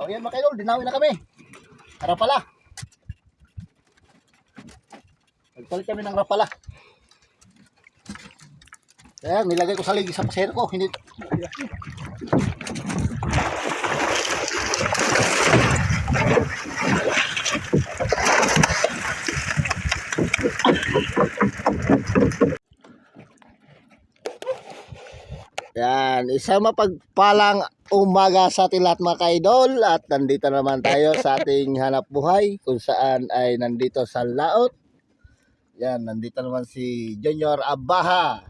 O yan mga kaidol, dinawi na kami. Rapala. Nagpalit kami ng rapala. Kaya nilagay ko sa ligi sa pasero ko. Hindi. Yan, isang mapagpalang umaga sa ating lahat mga kaidol. At nandito naman tayo sa ating hanap buhay kung saan ay nandito sa laot. Yan, nandito naman si Junior Abaha.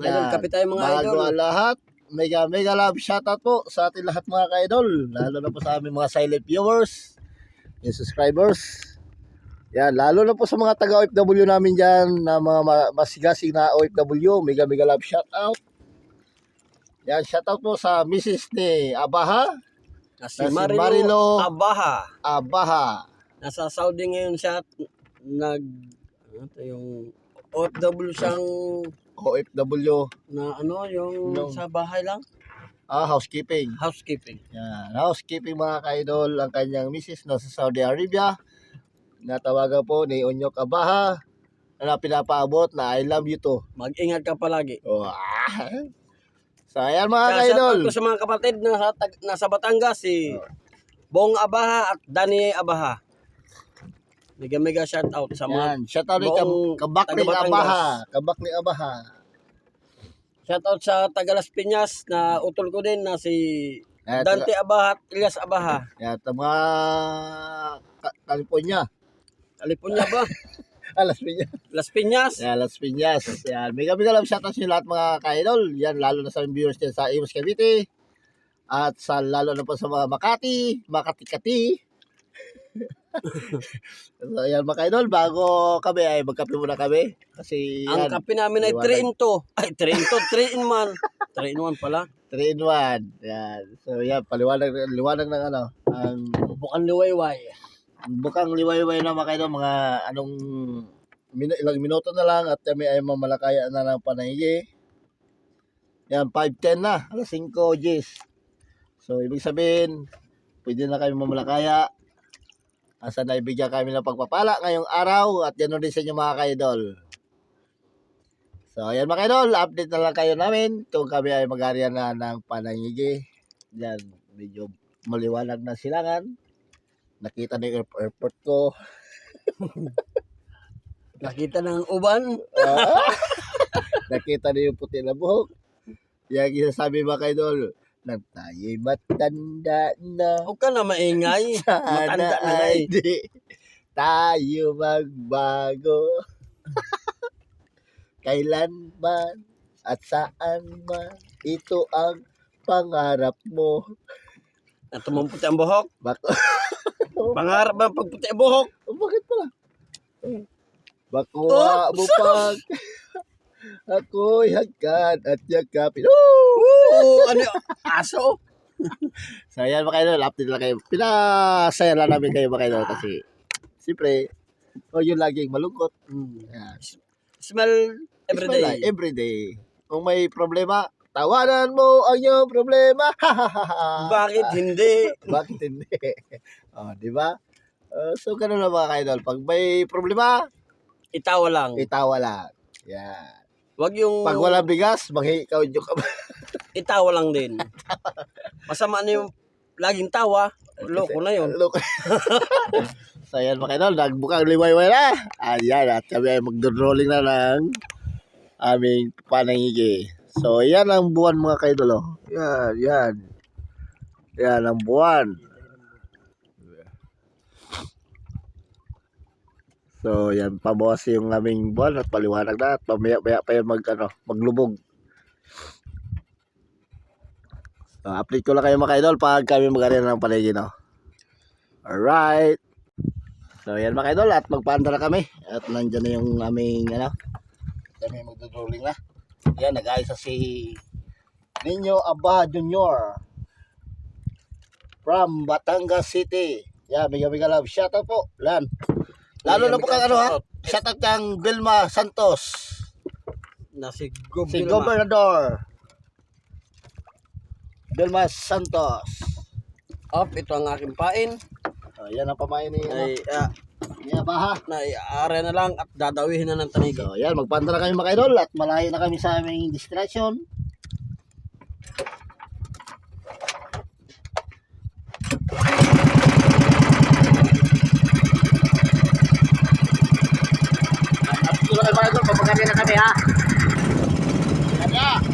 Ngayon, kape tayo mga idol. Bago ang lahat, mega love shoutout po sa ating lahat mga kaidol. Lalo na po sa aming mga silent viewers, yung subscribers. Yan, lalo na po sa mga taga-OFW namin dyan na mga masigasig na OFW, mega love shoutout. Yan, shoutout po sa Mrs. ni Abaha. Si Si Marilo Abaha. Abaha. Nasa Saudi ngayon siya. Yung OFW siyang OFW. na yung sa bahay lang. Housekeeping. Housekeeping. Yan, housekeeping mga kaidol, ang kanyang misis na sa Saudi Arabia. Natawagan po ni Onyok Abaha na pinapaabot na I love you too. Mag-ingat ka palagi. So ayan mga Kaya kaidol. shoutout ko sa mga kapatid na nasa Batangas, si Bong Abaha at Danny Abaha. Mega shoutout sa mga Yan, shoutout ni buong Kabak ni taga-Batangas. Abaha. Kabak ni Abaha. Shoutout sa taga Las Piñas na utol ko din na si Yan, Dante Abaha at Elias Abaha. yan, mga California. Alipunya ba? Las Piñas. Las Piñas. Yan, Las Piñas. Yan, mega love shoutout sa lahat mga kaidol. Yan, lalo na sa viewers din sa Imus Cavite. At sa lalo na po sa mga Makati. So, yan mga kaidol, bago kami ay magkape muna kami. Kasi Ang yan, kape namin ay 3 in 2. Ay, 3 in 2. 3 in 1. 3 in 1 pala. 3 in 1. Yan. So yan, liwanag ng ano. Ang Bukan liwayway. bukang liwayway na mga kaidol, mga ilang minuto na lang at kami ay mamalakaya na ng panahigi. Yan, 5:10 na. Alas 5 Gs. So ibig sabihin, pwede na kami mamalakaya. Asa na ibigyan kami ng pagpapala ngayong araw at yan din sa inyo mga kaidol. So ayan mga kaidol, update na lang kayo namin kung kami ay mag-area na ng panangigi. Yan, medyo maliwanag na silangan. Nakita na yung airport ko. Nakita ng uban. Nakita na yung puti na buhok. Yan ginasabi mga kaidol, nang tayo'y matanda na. Huwag ka na maingay. Matanda Sana na nga ay eh. di tayo magbago. Kailanman at saan man, ito ang pangarap mo. At tumamputi ang buhok. Bako, Pangarap ba pagputi ang buhok? bakit pala? Bakuha mo pag ako'y hagkan at yakapin. Oo, ano yun? Aso? So ayan mga kaidol, update lang kayo. Pinasaya lang namin kayo mga kaidol kasi siyempre, yun laging malungkot. Yan. Smell everyday. It's my life, everyday. Kung may problema, tawanan mo ang iyong problema. Bakit hindi? Bakit hindi? Di ba? So ganun lang mga kaidol. Pag may problema, Itawa lang. itawa lang. Yan. Wag yung Pag walang bigas, manghikaw-nyo ka ba? itawa lang din. Masama na yung laging tawa. Loko na yun. Look. So ayan mga kaidol, nagbukang liwayway na. Ayan, at kami ay mag-rolling na ng aming panangigi. So yan ang buwan mga kaidol. Oh. Yan. Yan ang buwan. So yan, pabawas yung aming buwan at paliwanag na at pamaya-maya pa yan maglubog. So update ko lang kayo mga kaidol pag kami mag-arena ng paligi, no? Alright. So yan mga kaidol at magpaanda na kami. At nandyan na yung aming kami magdodrolling na. Yan, nag-ayos na si Nino Abaha Junior from Batangas City. Yan, mega love. Shoutout po. Lan. Lalo na po kang shoutout kang Vilma Santos. Na si Si Gobernador Vilma Santos. Ito ang aking pain. Yan ang pamain ni ni Abaha. Na iaare na lang at dadawihin na ng tanigi. So, yan, magpanda na kami mga idol at malayo na kami sa aming distraction. At ito na kayo mga idol, papagani na kami ha. Kanya!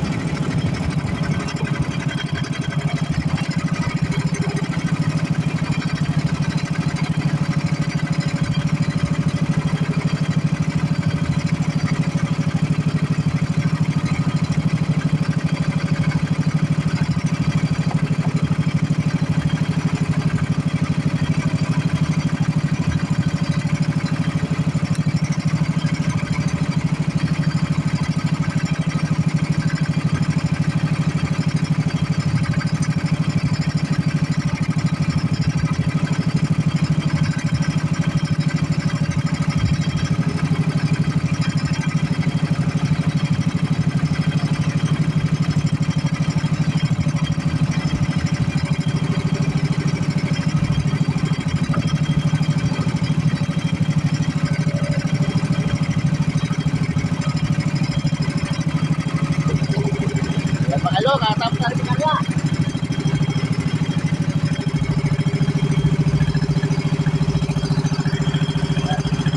Yan mga idol, katapos na rin si Kanya.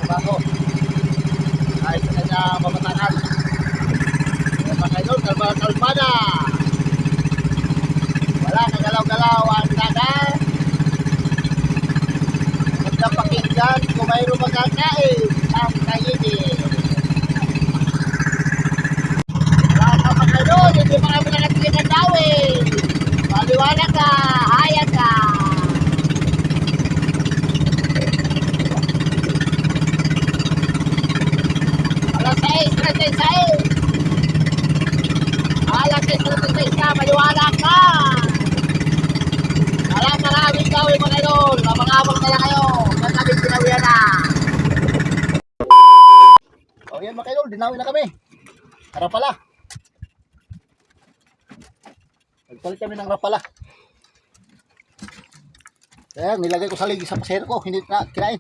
Bago. Ay sa kanya pamatakan. Yan mga idol, kalmada. Wala kagalaw-galaw ang dagat. Magkapakinggan kung mayroong magkakain ang kainin. Hindi pa kami nakatingin ng dawin. Maliwanag ka, hayag ka. Alas 6:36. Alas 6:36 ka, maliwanag ka. Alam, maraming dawin mga idol. Mamangabang na lang kayo. Magkabing dinawian na. O yan mga idol, dinawin na kami. Tara pala. Nagpalit kami ng rapala. Kaya nilagay ko sa ligi sa pasero ko, hindi na kinain.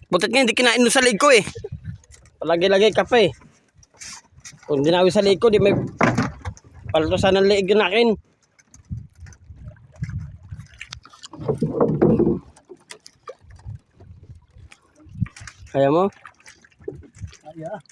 Butit nga hindi kinain doon sa lig ko eh. Palagi-lagay ka pa eh. Kung dinawi sa lig ko, di may paltosan ng liig yun akin. Kaya mo? Ay, ah.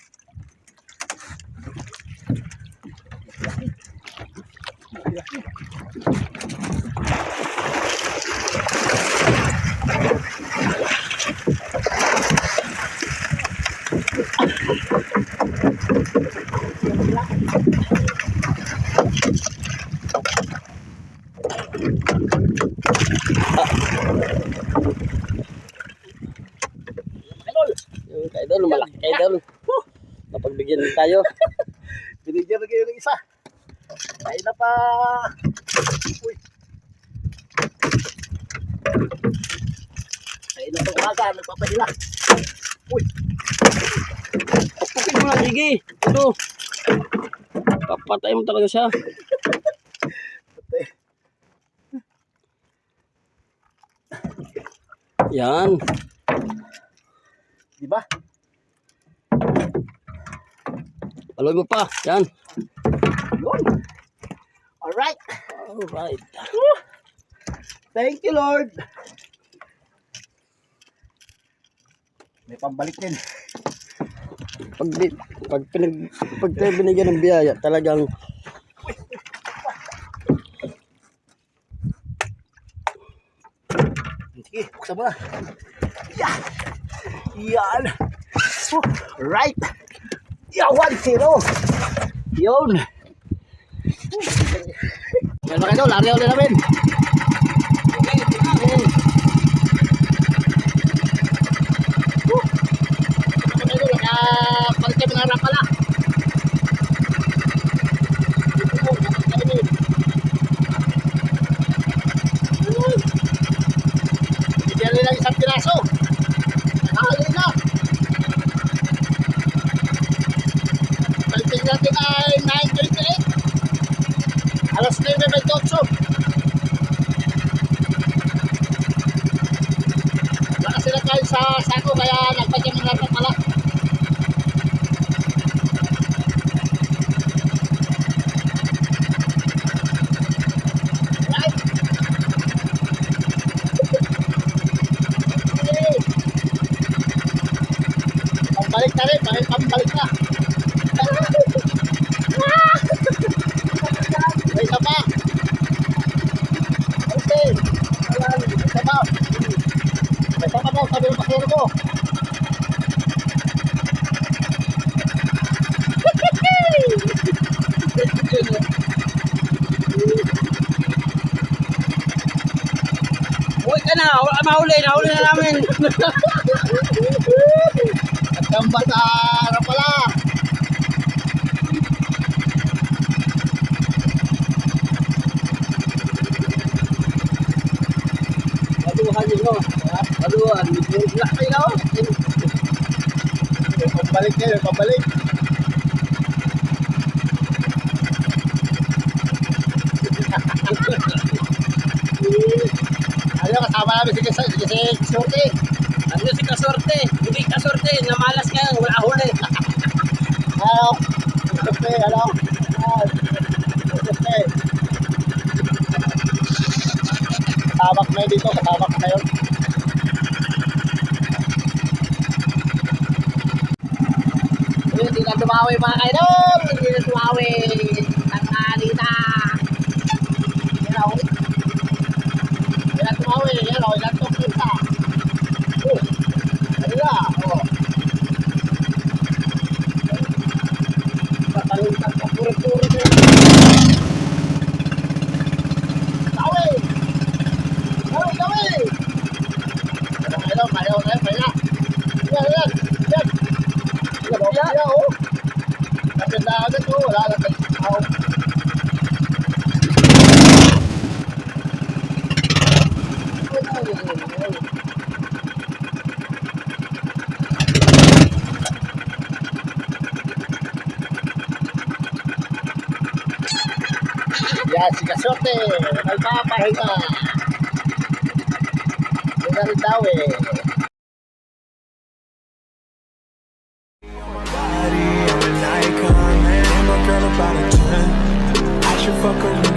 Yung kaidol, malaki kaidol. Napagbigyan din tayo. Binigyan na kayo ng isa. Ay na pa. Uy. Ay na pa umaga, nagpapahila. Uy. Pupukin mo na, sige. Ito. Papatay mo talaga siya. Yan. Diba? Aloy mo pa. Yan. Yun. Alright. Alright. Thank you, Lord. May pambalik din. Pag tayo binigyan ng biyaya, talagang sige, buksan mo na. Yeah. Yan. Right. Yeah, 1-0. Yun. Yan mga idol, lari ulit namin. Palit kami ng rapala. Bigyan nila isang piraso. Nakahali na. Palitin natin ay 9:38. Alas 9:28. sa sako kaya nagpadyan ng lahat pala. Right. Okay. Pambalik na rin, pambalik na. May isa pa. Okay. May isa pa. May isa pa daw, sabi ng pasero ko. Uy ka na, nahuli na namin. Nagkamba sa harap pala. Baluhan yun, no? Baluhan, wala kayo na, oh. Pambalik kayo, pambalik. Ano, kasama namin si Sorte. Ano si Kasorte? Hindi Kasorte, namalas ka, wala huli. Ano? Sorte, ano? Sorte. Kasama ko na yun dito, kasama ko na yun. Hindi na tumawi mga kaidol, hindi na tumawi. Tangali na. Yan ako. Yan tumawi, yan o, yan tuklit na. Oh, ano na, oh. Pataluntan ka, puro-puro na. Tawi! Ano, tawi! Ano, payaw na, payaw. Yan, yan, yan. Yan, oh. Kapit na agad, oh, wala lang tayo. Oh. Yan, si Kasorte, nagpapahinga. Yan na rin daw eh. Body, I'm an icon, man. And my girl about a 10. I should fuck her.